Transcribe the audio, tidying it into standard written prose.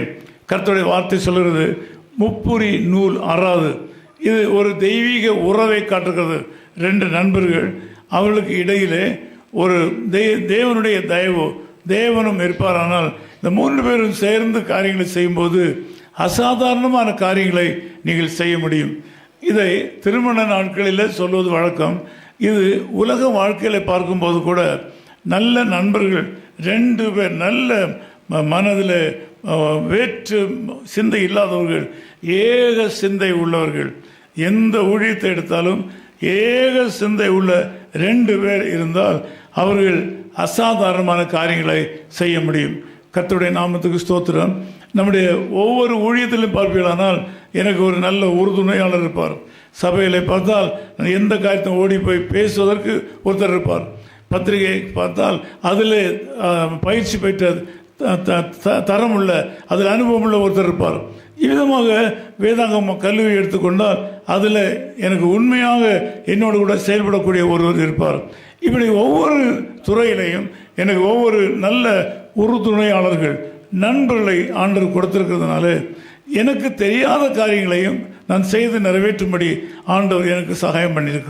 கர்த்தருடைய வார்த்தை சொல்கிறது முப்புரி நூல் அறாது. இது ஒரு தெய்வீக உறவை காட்டுகிறது. ரெண்டு நண்பர்கள், அவர்களுக்கு இடையிலே ஒரு தேவனுடைய தயவு, தேவனும் இருப்பாரானால் இந்த மூன்று பேரும் சேர்ந்து காரியங்களை செய்யும்போது அசாதாரணமான காரியங்களை நீங்கள் செய்ய முடியும். இதை திருமண நாட்களில் சொல்வது வழக்கம். இது உலக வாழ்க்கையில் பார்க்கும்போது கூட நல்ல நண்பர்கள் ரெண்டு பேர், நல்ல மனதில் வேற்று சிந்தை இல்லாதவர்கள், ஏக சிந்தை உள்ளவர்கள், எந்த ஊழியத்தை எடுத்தாலும் ஏக சிந்தை உள்ள ரெண்டு பேர் இருந்தால் அவர்கள் அசாதாரணமான காரியங்களை செய்ய முடியும். கர்த்தருடைய நாமத்துக்கு ஸ்தோத்திரம். நம்முடைய ஒவ்வொரு ஊழியத்திலும் பார்ப்பீர்களானால் எனக்கு ஒரு நல்ல உறுதுணையாளர் இருப்பார். சபையில் பார்த்தால் எந்த காரியத்தையும் ஓடி போய் பேசுவதற்கு ஒருத்தர் இருப்பார். பத்திரிகை பார்த்தால் அதில் பயிற்சி பெற்ற தரம் உள்ள, அதில் அனுபவம் உள்ள ஒருத்தர் இருப்பார். இவ்விதமாக வேதாகம கல்வி எடுத்துக்கொண்டால் அதில் எனக்கு உண்மையாக என்னோடு கூட செயல்படக்கூடிய ஒருவர் இருப்பார். இப்படி ஒவ்வொரு துறையிலையும் எனக்கு ஒவ்வொரு நல்ல உறுதுணையாளர்கள், நண்பர்களை ஆண்டவர் கொடுத்திருக்கிறதுனால எனக்கு தெரியாத காரியங்களையும் நான் செய்து நிறைவேற்றும்படி ஆண்டவர் எனக்கு சகாயம் பண்ணியிருக்கிறார்.